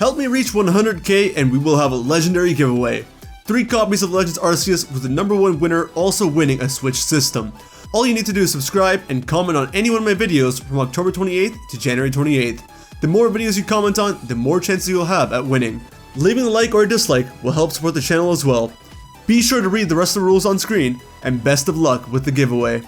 Help me reach 100k and we will have a legendary giveaway. 3 copies of Legends Arceus with the #1 winner also winning a Switch system. All you need to do is subscribe and comment on any one of my videos from October 28th to January 28th. The more videos you comment on, the more chances you'll have at winning. Leaving a like or a dislike will help support the channel as well. Be sure to read the rest of the rules on screen, and best of luck with the giveaway.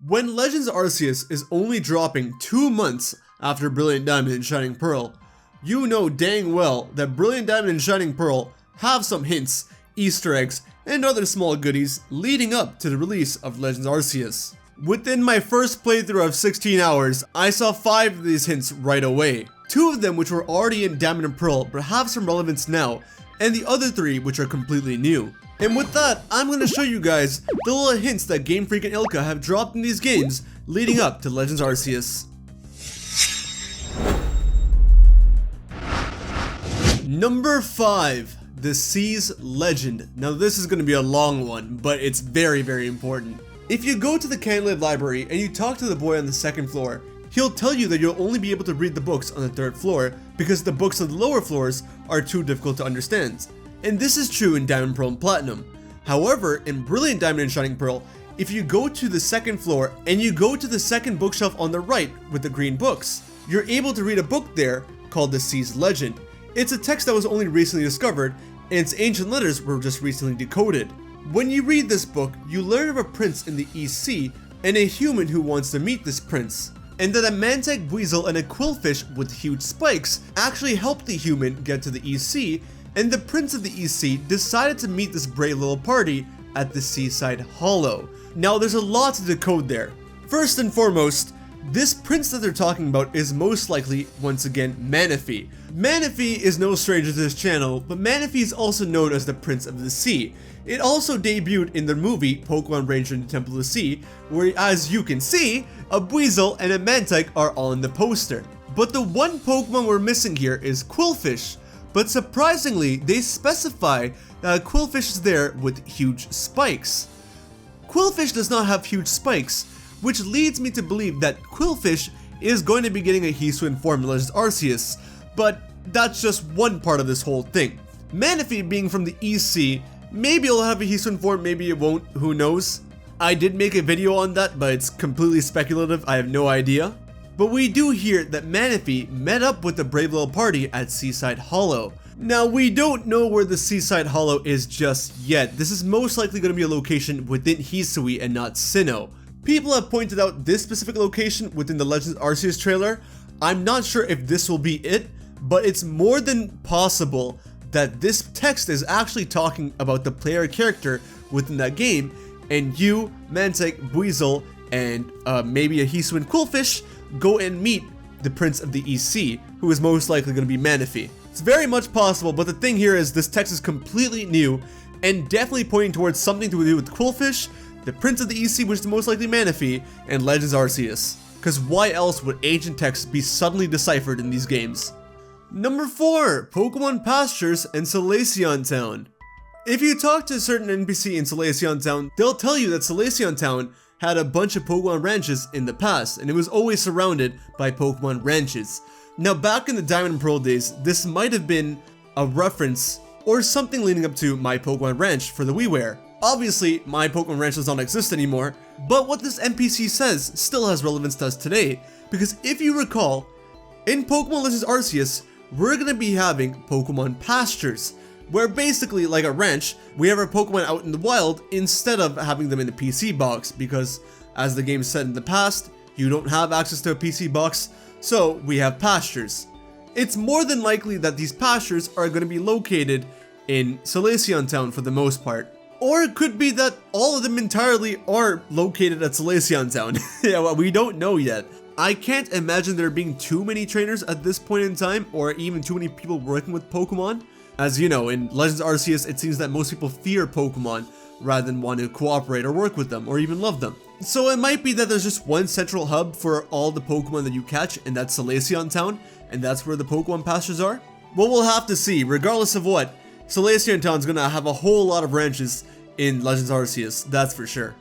When Legends Arceus is only dropping 2 months after Brilliant Diamond and Shining Pearl, you know dang well that Brilliant Diamond and Shining Pearl have some hints, Easter eggs, and other small goodies leading up to the release of Legends Arceus. Within my first playthrough of 16 hours, I saw 5 of these hints right away. 2 of them which were already in Diamond and Pearl but have some relevance now, and the other 3 which are completely new. And with that, I'm going to show you guys the little hints that Game Freak and Ilka have dropped in these games leading up to Legends Arceus. Number 5. The Sea's Legend. Now this is going to be a long one, but it's very important. If you go to the Canlib library and you talk to the boy on the 2nd floor, he'll tell you that you'll only be able to read the books on the 3rd floor because the books on the lower floors are too difficult to understand. And this is true in Diamond, Pearl, and Platinum. However, in Brilliant Diamond and Shining Pearl, if you go to the 2nd floor and you go to the 2nd bookshelf on the right with the green books, you're able to read a book there called The Sea's Legend. It's a text that was only recently discovered, and its ancient letters were just recently decoded. When you read this book, you learn of a prince in the East Sea and a human who wants to meet this prince, and that a Mantag weasel and a quillfish with huge spikes actually helped the human get to the East Sea, and the prince of the East Sea decided to meet this brave little party at the Seaside Hollow. Now there's a lot to decode there. First and foremost, this prince that they're talking about is most likely, once again, Manaphy. Manaphy is no stranger to this channel, but Manaphy is also known as the Prince of the Sea. It also debuted in the movie Pokemon Ranger in the Temple of the Sea, where, as you can see, a Weasel and a Mantike are on the poster. But the one Pokemon we're missing here is Quillfish, but surprisingly, they specify that a Quillfish is there with huge spikes. Quillfish does not have huge spikes, which leads me to believe that Quillfish is going to be getting a Hisuian form in Legends Arceus, but that's just one part of this whole thing. Manaphy being from the East Sea, maybe it'll have a Hisuian form, maybe it won't, who knows. I did make a video on that, but it's completely speculative, I have no idea. But we do hear that Manaphy met up with the brave little party at Seaside Hollow. Now we don't know where the Seaside Hollow is just yet. This is most likely going to be a location within Hisui and not Sinnoh. People have pointed out this specific location within the Legends Arceus trailer. I'm not sure if this will be it, but it's more than possible that this text is actually talking about the player character within that game, and you, Mantike, Weasel, and maybe a Hisuian Quillfish go and meet the Prince of the East Sea, who is most likely going to be Manaphy. It's very much possible, but the thing here is this text is completely new and definitely pointing towards something to do with Quillfish, the Prince of the East Sea, which is most likely Manaphy, and Legends Arceus. Cause why else would ancient texts be suddenly deciphered in these games? Number 4, Pokemon Pastures and Solaceon Town. If you talk to a certain NPC in Solaceon Town, they'll tell you that Solaceon Town had a bunch of Pokemon ranches in the past, and it was always surrounded by Pokemon ranches. Now back in the Diamond and Pearl days, this might have been a reference or something leading up to My Pokemon Ranch for the WiiWare. Obviously, My Pokemon Ranch does not exist anymore, but what this NPC says still has relevance to us today, because if you recall, in Pokemon Legends Arceus, we're going to be having Pokemon Pastures, where basically, like a ranch, we have our Pokemon out in the wild instead of having them in the PC box, because as the game said in the past, you don't have access to a PC box, so we have Pastures. It's more than likely that these Pastures are going to be located in Solaceon Town for the most part. Or it could be that all of them entirely are located at Solaceon Town. Yeah, well, we don't know yet. I can't imagine there being too many trainers at this point in time, or even too many people working with Pokemon. As you know, in Legends Arceus, it seems that most people fear Pokemon rather than want to cooperate or work with them, or even love them. So it might be that there's just one central hub for all the Pokemon that you catch, and that's Solaceon Town, and that's where the Pokemon Pastures are. Well, we'll have to see. Regardless of what, Solaceon Town's gonna have a whole lot of ranches in Legends Arceus, that's for sure.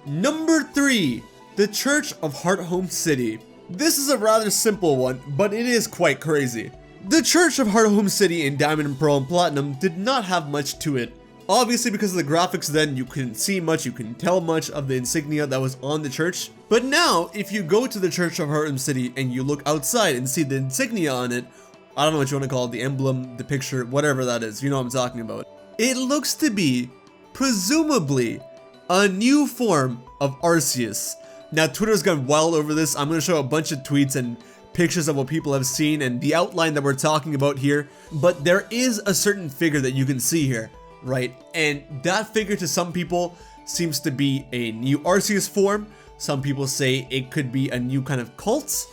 Number 3, the Church of Hearthome City. This is a rather simple one, but it is quite crazy. The Church of Heart Home City in Diamond and Pearl and Platinum did not have much to it. Obviously, because of the graphics then, you couldn't see much, you couldn't tell much of the insignia that was on the church. But now, if you go to the Church of Heart Home City and you look outside and see the insignia on it, I don't know what you want to call it, the emblem, the picture, whatever that is, you know what I'm talking about. It looks to be, presumably, a new form of Arceus. Now, Twitter's gone wild over this. I'm going to show a bunch of tweets and pictures of what people have seen and the outline that we're talking about here. But there is a certain figure that you can see here, right? And that figure to some people seems to be a new Arceus form. Some people say it could be a new kind of cult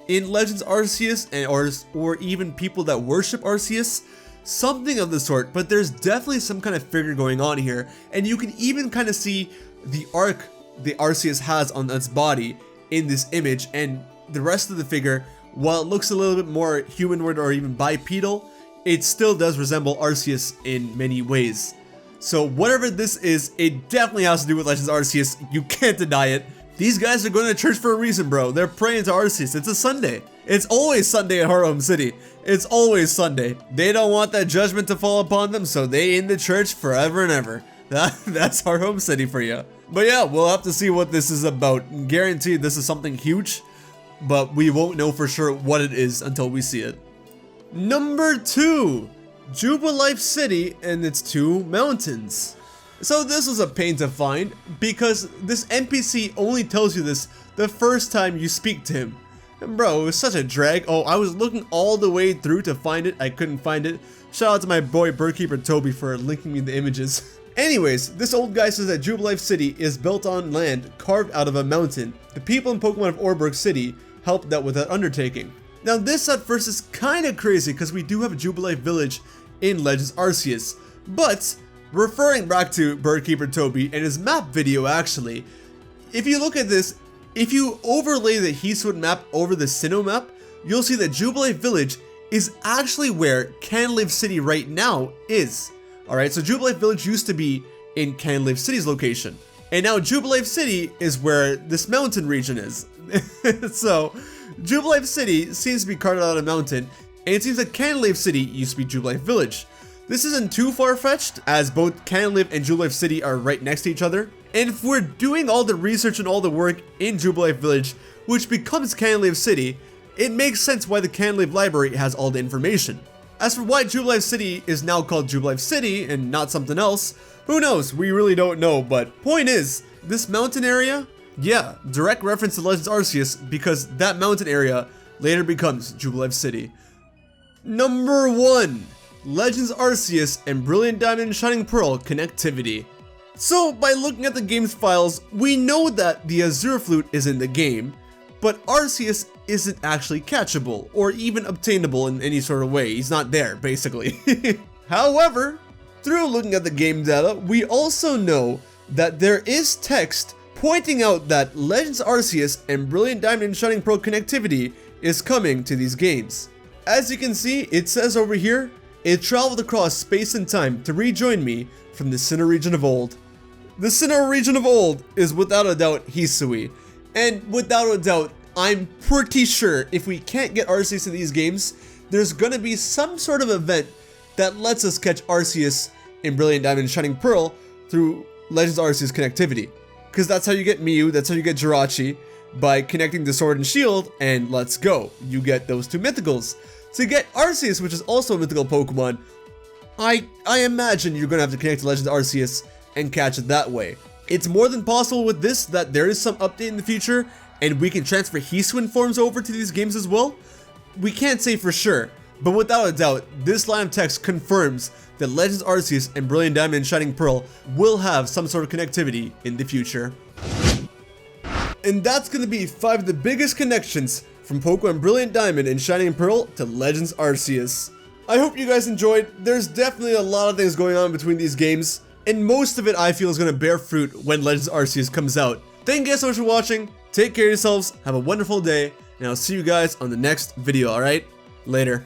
in Legends Arceus, or even people that worship Arceus. Something of the sort, but there's definitely some kind of figure going on here. And you can even kind of see the arc the Arceus has on its body in this image, and the rest of the figure, while it looks a little bit more humanoid or even bipedal, it still does resemble Arceus in many ways. So whatever this is, it definitely has to do with Legends Arceus. You can't deny it. These guys are going to church for a reason, bro. They're praying to Arceus. It's a Sunday. It's always Sunday at Heart Home City. It's always Sunday. They don't want that judgment to fall upon them, so they in the church forever and ever. That's Heart Home City for you. But yeah, we'll have to see what this is about. Guaranteed this is something huge, but we won't know for sure what it is until we see it. Number 2, Jubilee City and its 2 mountains. So this was a pain to find because this NPC only tells you this the first time you speak to him. And bro, it was such a drag. Oh, I was looking all the way through to find it. I couldn't find it. Shout out to my boy Birdkeeper Toby for linking me the images. Anyways, this old guy says that Jubilee City is built on land carved out of a mountain. The people in Pokemon of Orberg City helped out with that undertaking. Now this at first is kind of crazy because we do have a Jubilee Village in Legends Arceus. But, referring back to Birdkeeper Toby and his map video actually, if you look at this, if you overlay the Heatwood map over the Sinnoh map, you'll see that Jubilee Village is actually where Canlive City right now is. Alright, so Jubilee Village used to be in Canlive City's location. And now Jubilee City is where this mountain region is. So, Jubilee City seems to be carved out of a mountain, and it seems that Canlive City used to be Jubilee Village. This isn't too far-fetched, as both Canlive and Jubilee City are right next to each other. And if we're doing all the research and all the work in Jubilee Village, which becomes Canlive City, it makes sense why the Canlive Library has all the information. As for why Jubilee City is now called Jubilee City and not something else, who knows, we really don't know, but point is, this mountain area, yeah, direct reference to Legends Arceus because that mountain area later becomes Jubilee City. Number 1, Legends Arceus and Brilliant Diamond and Shining Pearl connectivity. So by looking at the game's files, we know that the Azure Flute is in the game, but Arceus isn't actually catchable or even obtainable in any sort of way. He's not there, basically. However, through looking at the game data, we also know that there is text pointing out that Legends Arceus and Brilliant Diamond and Shining Pearl connectivity is coming to these games. As you can see, it says over here, it traveled across space and time to rejoin me from the Sinnoh region of old. The Sinnoh region of old is without a doubt Hisui, and without a doubt, I'm pretty sure if we can't get Arceus in these games, there's gonna be some sort of event that lets us catch Arceus in Brilliant Diamond and Shining Pearl through Legends Arceus connectivity. Because that's how you get Mew, that's how you get Jirachi, by connecting the Sword and Shield, and let's go. You get those 2 mythicals. To get Arceus, which is also a mythical Pokemon, I imagine you're gonna have to connect to Legends Arceus and catch it that way. It's more than possible with this that there is some update in the future and we can transfer Hisui forms over to these games as well. We can't say for sure, but without a doubt, this line of text confirms that Legends Arceus and Brilliant Diamond and Shining Pearl will have some sort of connectivity in the future. And that's going to be 5 of the biggest connections from Pokemon Brilliant Diamond and Shining Pearl to Legends Arceus. I hope you guys enjoyed. There's definitely a lot of things going on between these games, and most of it I feel is going to bear fruit when Legends Arceus comes out. Thank you guys so much for watching. Take care of yourselves, have a wonderful day, and I'll see you guys on the next video, alright? Later.